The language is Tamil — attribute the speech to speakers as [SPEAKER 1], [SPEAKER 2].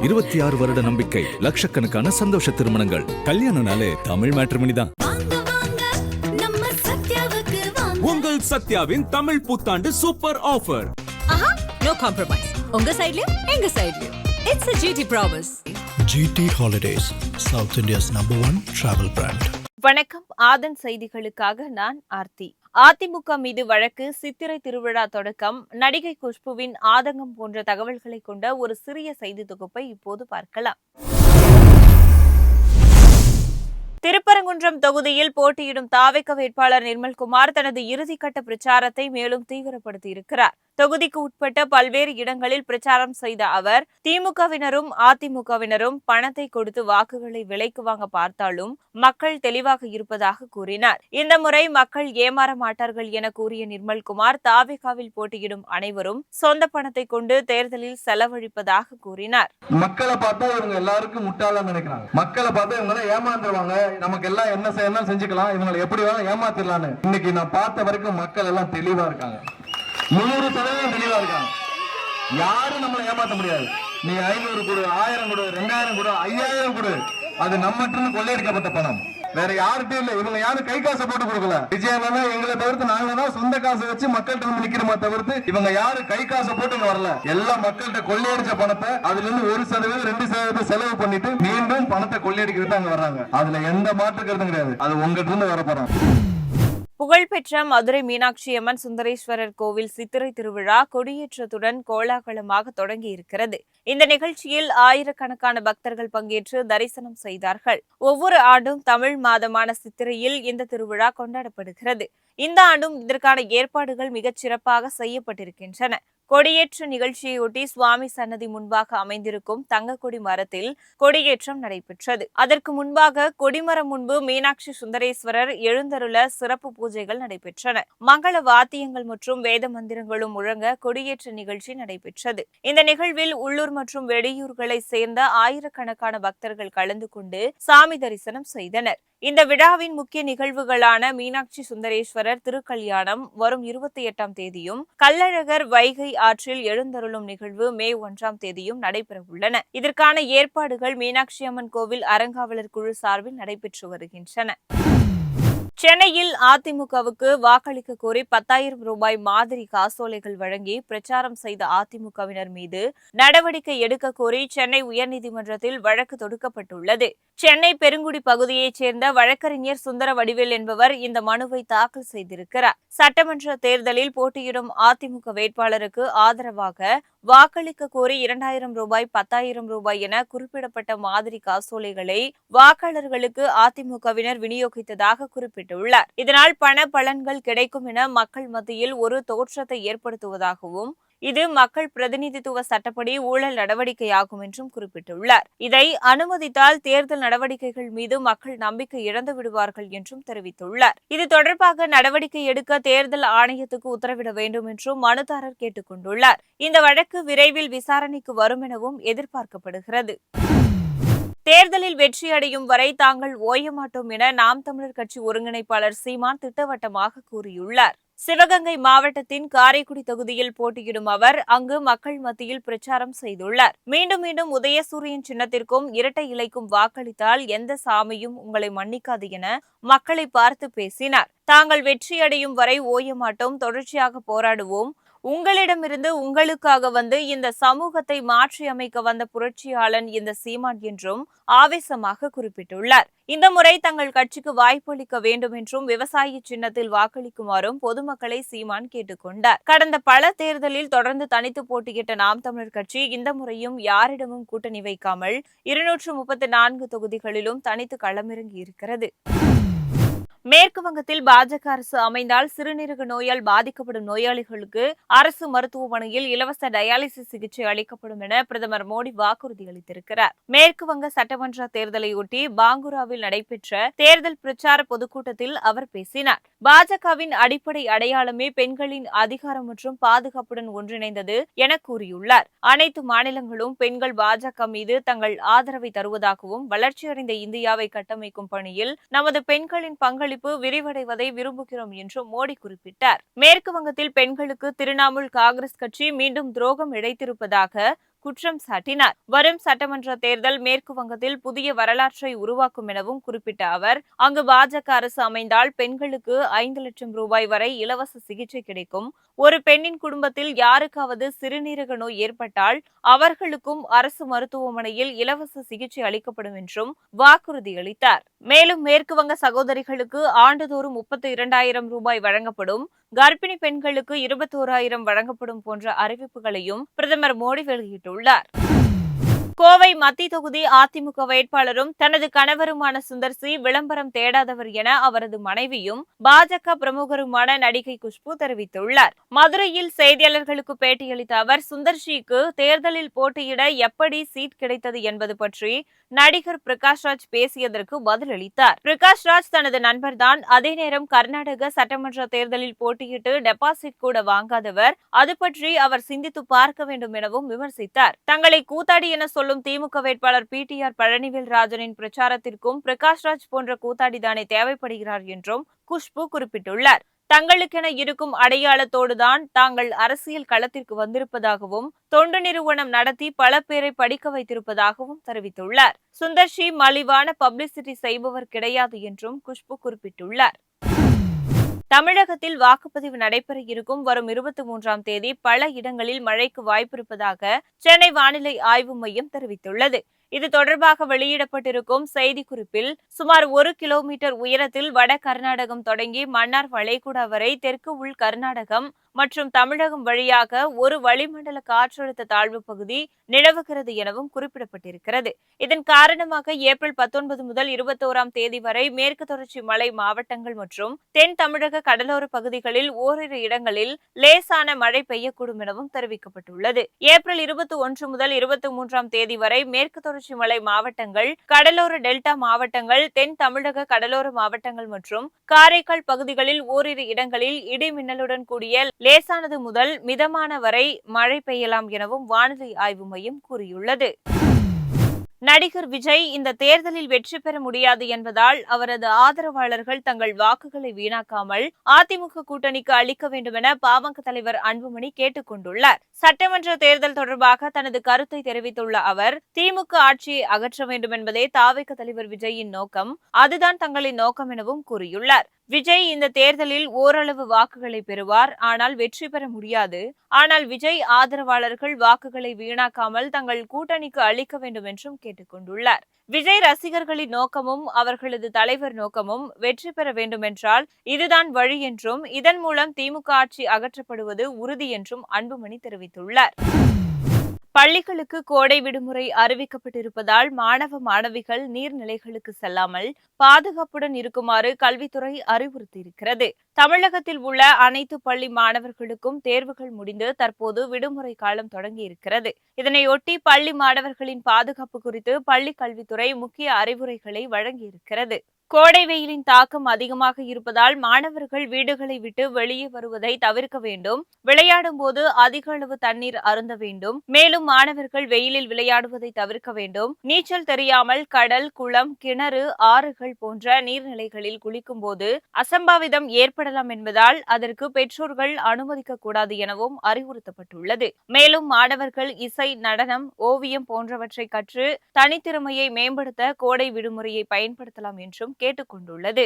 [SPEAKER 1] 26 வருட நம்பிக்கை, லட்சக்கணக்கான சந்தோஷ திருமணங்கள். கல்யாணம்னாலே தமிழ் மேட்ரிமோனி தான்.
[SPEAKER 2] உங்கள் சத்யாவின் தமிழ் புத்தாண்டு சூப்பர் ஆஃபர்.
[SPEAKER 3] No compromise. உங்க சைடுலயும் எங்க சைடுலயும். It's a GT promise.
[SPEAKER 4] GT Holidays, South India's #1 travel brand.
[SPEAKER 5] வணக்கம். ஆதன் செய்திகளுக்காக நான் ஆர்த்தி. அதிமுக மீது வழக்கு, சித்திரை திருவிழா தொடக்கம், நடிகை குஷ்புவின் ஆதங்கம் போன்ற தகவல்களை கொண்ட ஒரு சிறிய செய்தி தொகுப்பை இப்போது பார்க்கலாம். திருப்பரங்குன்றம் தொகுதியில் போட்டியிடும் தாவேக வேட்பாளர் நிர்மல்குமார் தனது இறுதிக்கட்ட பிரச்சாரத்தை மேலும் தீவிரப்படுத்தியிருக்கிறார். தொகுதிக்கு உட்பட்ட பல்வேறு இடங்களில் பிரச்சாரம் செய்த அவர், திமுகவினரும் அதிமுகவினரும் பணத்தை கொடுத்து வாக்குகளை விலைக்கு வாங்க பார்த்தாலும் மக்கள் தெளிவாக இருப்பதாக கூறினார். இந்த முறை மக்கள் ஏமாற மாட்டார்கள் என கூறிய நிர்மல்குமார், தாவேகாவில் போட்டியிடும் அனைவரும் சொந்த பணத்தை கொண்டு தேர்தலில் செலவழிப்பதாக கூறினார்.
[SPEAKER 6] மக்களை பார்த்தா இவங்க எல்லாருக்கும் முட்டாளா நினைக்கிறாங்க. மக்களை பார்த்தா இவங்க ஏமாந்துருவாங்க, நமக்கு எல்லாம் என்ன செய்யணும் செஞ்சுக்கலாம், இவங்களை எப்படி வேணாலும் ஏமாத்திடலான்னு. இன்னைக்கு நான் பார்த்த வரைக்கும் மக்கள் எல்லாம் தெளிவா இருக்காங்க. 100% தெளிவா இருக்காங்க. யாரும் நம்மளை ஏமாத்த முடியாது. நீ 500 கொடு, 1000 கொடு, 2000 கொடு, 5000 கொடு, அது நம்மகிட்ட கொள்ளையடிக்கப்பட்ட பணம், வேற யாருக்கும் இல்ல. இவங்க யாரும் கை காசை போட்டு கொடுக்கல. விஜயம் எங்களை தவிர்த்து நாங்க சொந்த காசை வச்சு மக்கள்கிட்ட வந்து நிக்கிறோமா தவிர்த்து இவங்க யாரும் கை காசை போட்டு வரல. எல்லாம் மக்கள்கிட்ட கொள்ளையடிச்ச பணத்தை அதுல இருந்து 1%, 2% செலவு பண்ணிட்டு மீண்டும் பணத்தை கொள்ளையடிக்கிறது அங்க வர்றாங்க. அதுல எந்த மாற்று கருத்தும் கிடையாது. அது உங்ககிட்ட இருந்து வர போறாங்க.
[SPEAKER 5] புகழ்பெற்ற மதுரை மீனாட்சி அம்மன் சுந்தரேஸ்வரர் கோவில் சித்திரை திருவிழா கொடியேற்றத்துடன் கோலாகலமாக தொடங்கி இருக்கிறது. இந்த நிகழ்ச்சியில் ஆயிரக்கணக்கான பக்தர்கள் பங்கேற்று தரிசனம் செய்தார்கள். ஒவ்வொரு ஆண்டும் தமிழ் மாதமான சித்திரையில் இந்த திருவிழா கொண்டாடப்படுகிறது. இந்த ஆண்டும் இதற்கான ஏற்பாடுகள் மிகச் சிறப்பாக செய்யப்பட்டிருக்கின்றன. கொடியேற்ற நிகழ்ச்சியொட்டி சுவாமி சன்னதி முன்பாக அமைந்திருக்கும் தங்கக்கொடி மரத்தில் கொடியேற்றம் நடைபெற்றது. அதற்கு முன்பாக கொடிமரம் முன்பு மீனாட்சி சுந்தரேஸ்வரர் எழுந்தருள சிறப்பு பூஜைகள் நடைபெற்றன. மங்கள வாத்தியங்கள் மற்றும் வேத மந்திரங்களும் முழங்க கொடியேற்ற நிகழ்ச்சி நடைபெற்றது. இந்த நிகழ்வில் உள்ளூர் மற்றும் வெளியூர்களை சேர்ந்த ஆயிரக்கணக்கான பக்தர்கள் கலந்து கொண்டு சாமி தரிசனம் செய்தனர். இந்த விழாவின் முக்கிய நிகழ்வுகளான மீனாட்சி சுந்தரேஸ்வரர் திருக்கல்யாணம் வரும் 28ஆம் தேதியும், கள்ளழகர் வைகை ஆற்றில் எழுந்தருளும் நிகழ்வு மே 1ஆம் தேதியும் நடைபெறவுள்ளன. இதற்கான ஏற்பாடுகள் மீனாட்சி அம்மன் கோவில் அறங்காவலர் குழு சார்பில் நடைபெற்று வருகின்றன. சென்னையில் அதிமுகவுக்கு வாக்களிக்க கோரி 10,000 ரூபாய் மாதிரி காசோலைகள் வழங்கி பிரச்சாரம் செய்த அதிமுகவினர் மீது நடவடிக்கை எடுக்க கோரி சென்னை உயர்நீதிமன்றத்தில் வழக்கு தொடுக்கப்பட்டுள்ளது. சென்னை பெருங்குடி பகுதியைச் சேர்ந்த வழக்கறிஞர் சுந்தர வடிவேல் என்பவர் இந்த மனுவை தாக்கல் செய்திருக்கிறார். சட்டமன்ற தேர்தலில் போட்டியிடும் அதிமுக வேட்பாளருக்கு ஆதரவாக வாக்களிக்க கோரி 2,000 ரூபாய், 10,000 ரூபாய் என குறிப்பிடப்பட்ட மாதிரி காசோலைகளை வாக்காளர்களுக்கு அதிமுகவினர் விநியோகித்ததாக குறிப்பிட்டுள்ளார். இதனால் பண பலன்கள் கிடைக்கும் என மக்கள் மத்தியில் ஒரு தோற்றத்தை ஏற்படுத்துவதாகவும், இது மக்கள் பிரதிநிதித்துவ சட்டப்படி ஊழல் நடவடிக்கையாகும் என்றும் குறிப்பிட்டுள்ளார். இதை அனுமதித்தால் தேர்தல் நடவடிக்கைகள் மீது மக்கள் நம்பிக்கை இழந்து விடுவார்கள் என்றும் தெரிவித்துள்ளார். இது தொடர்பாக நடவடிக்கை எடுக்க தேர்தல் ஆணையத்துக்கு உத்தரவிட வேண்டும் என்றும் மனுதாரர் கேட்டுக் கொண்டுள்ளார். இந்த வழக்கு விரைவில் விசாரணைக்கு வரும் எனவும் எதிர்பார்க்கப்படுகிறது. தேர்தலில் வெற்றியடையும் வரை தாங்கள் ஓய மாட்டோம் என நாம் தமிழர் கட்சி ஒருங்கிணைப்பாளர் சீமான் திட்டவட்டமாக கூறியுள்ளார். சிவகங்கை மாவட்டத்தின் காரைக்குடி தொகுதியில் போட்டியிடும் அவர் அங்கு மக்கள் மத்தியில் பிரச்சாரம் செய்துள்ளார். மீண்டும் மீண்டும் உதயசூரியன் சின்னத்திற்கும் இரட்டை இலைக்கும் வாக்களித்தால் எந்த சாமியும் உங்களை மன்னிக்காது என மக்களை பார்த்து பேசினார். தாங்கள் வெற்றியடையும் வரை ஓய மாட்டோம், தொடர்ச்சியாக போராடுவோம். உங்களிடமிருந்து உங்களுக்காக வந்து இந்த சமூகத்தை மாற்றி அமைக்க வந்த புரட்சியாளன் இந்த சீமான் என்றும் ஆவேசமாக குறிப்பிட்டுள்ளார். இந்த முறை தங்கள் கட்சிக்கு வாய்ப்பளிக்க வேண்டும் என்றும் விவசாயி சின்னத்தில் வாக்களிக்குமாறும் பொதுமக்களை சீமான் கேட்டுக்கொண்டார். கடந்த பல தேர்தலில் தொடர்ந்து தனித்து போட்டியிட்ட நாம் தமிழர் கட்சி இந்த முறையும் யாரிடமும் கூட்டணி வைக்காமல் 234 தொகுதிகளிலும் தனித்து களமிறங்கி இருக்கிறது. மேற்கு வங்கத்தில் பாஜக அரசு அமைந்தால் சிறுநீரக நோயால் பாதிக்கப்படும் நோயாளிகளுக்கு அரசு மருத்துவமனையில் இலவச டயாலிசிஸ் சிகிச்சை அளிக்கப்படும் என பிரதமர் மோடி வாக்குறுதி அளித்திருக்கிறார். மேற்கு வங்க சட்டமன்ற தேர்தலையொட்டி பாங்குராவில் நடைபெற்ற தேர்தல் பிரச்சார பொதுக்கூட்டத்தில் அவர் பேசினார். பாஜகவின் அடிப்படை அடையாளமே பெண்களின் அதிகாரம் மற்றும் பாதுகாப்புடன் ஒன்றிணைந்தது என கூறியுள்ளார். அனைத்து மாநிலங்களும் பெண்கள் பாஜக மீது தங்கள் ஆதரவை தருவதாகவும், வளர்ச்சியடைந்த இந்தியாவை கட்டமைக்கும் பணியில் நமது பெண்களின் பங்களிப்பு விரிவடைவதை விரும்புகிறோம் என்றும் மோடி குறிப்பிட்டார். மேற்கு வங்கத்தில் பெண்களுக்கு திரிணாமுல் காங்கிரஸ் கட்சி மீண்டும் துரோகம் இழைத்திருப்பதாக குற்றம் சாட்டினார். வரும் சட்டமன்ற தேர்தல் மேற்கு வங்கத்தில் புதிய வரலாற்றை உருவாக்கும் எனவும் குறிப்பிட்ட அவர், அங்கு பாஜக அரசு அமைந்தால் பெண்களுக்கு 5 லட்சம் ரூபாய் வரை இலவச சிகிச்சை கிடைக்கும். ஒரு பெண்ணின் குடும்பத்தில் யாருக்காவது சிறுநீரக நோய் ஏற்பட்டால் அவர்களுக்கும் அரசு மருத்துவமனையில் இலவச சிகிச்சை அளிக்கப்படும் என்றும் வாக்குறுதி அளித்தார். மேலும் மேற்கு வங்க சகோதரிகளுக்கு ஆண்டுதோறும் 32,000 ரூபாய் வழங்கப்படும், கர்ப்பிணி பெண்களுக்கு 21,000 வழங்கப்படும் போன்ற அறிவிப்புகளையும் பிரதமர் மோடி வெளியிட்டுள்ளார். கோவை மத்திய தொகுதி அதிமுக வேட்பாளரும் தனது கணவருமான சுந்தர் சி விளம்பரம் தேடாதவர் என அவரது மனைவியும் பாஜக பிரமுகருமான நடிகை குஷ்பு தெரிவித்துள்ளார். மதுரையில் செய்தியாளர்களுக்கு பேட்டியளித்த அவர், சுந்தர் சிக்கு தேர்தலில் போட்டியிட எப்படி சீட் கிடைத்தது என்பது பற்றி நடிகர் பிரகாஷ்ராஜ் பேசியதற்கு பதிலளித்தார். பிரகாஷ்ராஜ் தனது நண்பர்தான். அதே நேரம் கர்நாடக சட்டமன்ற தேர்தலில் போட்டியிட்டு டெபாசிட் கூட வாங்காதவர். அது பற்றி அவர் சிந்தித்து பார்க்க வேண்டும் எனவும் விமர்சித்தார். தங்களை கூத்தாடி என சொல்லும் திமுக வேட்பாளர் PTR பழனிவேல் ராஜனின் பிரச்சாரத்திற்கும் பிரகாஷ்ராஜ் போன்ற கூத்தாடிதானே தேவைப்படுகிறார் என்றும் குஷ்பு குறிப்பிட்டுள்ளார். தங்களுக்கென இருக்கும் அடையாளத்தோடுதான் தாங்கள் அரசியல் களத்திற்கு வந்திருப்பதாகவும், தொண்டு நிறுவனம் நடத்தி பல பேரை படிக்க வைத்திருப்பதாகவும் தெரிவித்துள்ளார். சுந்தர் சி மலிவான பப்ளிசிட்டி செய்பவர் கிடையாது என்றும் குஷ்பு குறிப்பிட்டுள்ளார். தமிழகத்தில் வாக்குப்பதிவு நடைபெற இருக்கும் வரும் 23ஆம் தேதி பல இடங்களில் மழைக்கு வாய்ப்பிருப்பதாக சென்னை வானிலை ஆய்வு மையம் தெரிவித்துள்ளது. இது தொடர்பாக வெளியிடப்பட்டிருக்கும் செய்திக்குறிப்பில், சுமார் 1 கிலோமீட்டர் உயரத்தில் வட கர்நாடகம் தொடங்கி மன்னார் வளைகுடா வரை தெற்கு உள் கர்நாடகம் மற்றும் தமிழகம் வழியாக ஒரு வளிமண்டல காற்றழுத்த தாழ்வு பகுதி நிலவுகிறது எனவும் குறிப்பிடப்பட்டிருக்கிறது. இதன் காரணமாக ஏப்ரல் 19 முதல் 21ஆம் தேதி வரை மேற்கு தொடர்ச்சி மலை மாவட்டங்கள் மற்றும் தென் தமிழக கடலோர பகுதிகளில் ஓரிரு இடங்களில் லேசான மழை பெய்யக்கூடும் எனவும் தெரிவிக்கப்பட்டுள்ளது. ஏப்ரல் 21 முதல் 23ஆம் தேதி வரை மேற்கு தொடர்ச்சி மலை மாவட்டங்கள், கடலோர டெல்டா மாவட்டங்கள், தென் தமிழக கடலோர மாவட்டங்கள் மற்றும் காரைக்கால் பகுதிகளில் ஓரிரு இடங்களில் இடி மின்னலுடன் கூடிய லேசானது முதல் மிதமான வரை மழை பெய்யலாம் எனவும் வானிலை ஆய்வு மையம் கூறியுள்ளது. நடிகர் விஜய் இந்த தேர்தலில் வெற்றி பெற முடியாது என்பதால் அவரது ஆதரவாளர்கள் தங்கள் வாக்குகளை வீணாக்காமல் அதிமுக கூட்டணிக்கு அளிக்க வேண்டும் என பாமக தலைவர் அன்புமணி கேட்டுக் கொண்டுள்ளார். சட்டமன்ற தேர்தல் தொடர்பாக தனது கருத்தை தெரிவித்துள்ள அவர், திமுக ஆட்சியை அகற்ற வேண்டும் என்பதே தாவேக தலைவர் விஜயின் நோக்கம், அதுதான் தங்களின் நோக்கம் எனவும் கூறியுள்ளார். விஜய் இந்த தேர்தலில் ஓரளவு வாக்குகளை பெறுவார், ஆனால் வெற்றி பெற முடியாது. ஆனால் விஜய் ஆதரவாளர்கள் வாக்குகளை வீணாக்காமல் தங்கள் கூட்டணிக்கு அளிக்க வேண்டும் என்றும் கேட்டுக் கொண்டுள்ளார். விஜய் ரசிகர்களின் நோக்கமும் அவர்களது தலைவர் நோக்கமும் வெற்றி பெற வேண்டுமென்றால் இதுதான் வழி என்றும், இதன் மூலம் திமுக ஆட்சி அகற்றப்படுவது உறுதி என்றும் அன்புமணி தெரிவித்துள்ளார். பள்ளிகளுக்கு கோடை விடுமுறை அறிவிக்கப்பட்டிருப்பதால் மாணவ மாணவிகள் நீர்நிலைகளுக்கு செல்லாமல் பாதுகாப்புடன் இருக்குமாறு கல்வித்துறை அறிவுறுத்தியிருக்கிறது. தமிழகத்தில் உள்ள அனைத்து பள்ளி மாணவர்களுக்கும் தேர்வுகள் முடிந்து தற்போது விடுமுறை காலம் தொடங்கியிருக்கிறது. இதனையொட்டி பள்ளி மாணவர்களின் பாதுகாப்பு குறித்து பள்ளி கல்வித்துறை முக்கிய அறிவுரைகளை வழங்கியிருக்கிறது. கோடை வெயிலின் தாக்கம் அதிகமாக இருப்பதால் மாணவர்கள் வீடுகளை விட்டு வெளியே வருவதை தவிர்க்க வேண்டும். விளையாடும் போது அதிக அளவு தண்ணீர் அருந்த வேண்டும். மேலும் மாணவர்கள் வெயிலில் விளையாடுவதை தவிர்க்க வேண்டும். நீச்சல் தெரியாமல் கடல், குளம், கிணறு, ஆறுகள் போன்ற நீர்நிலைகளில் குளிக்கும் போது அசம்பாவிதம் ஏற்படலாம் என்பதால் அதற்கு பெற்றோர்கள் அனுமதிக்க கூடாது எனவும் அறிவுறுத்தப்பட்டுள்ளது. மேலும் மாணவர்கள் இசை, நடனம், ஓவியம் போன்றவற்றை கற்று தனித்திறமையை மேம்படுத்த கோடை விடுமுறையை பயன்படுத்தலாம் என்றும் கேட்டுக் கொண்டுள்ளது.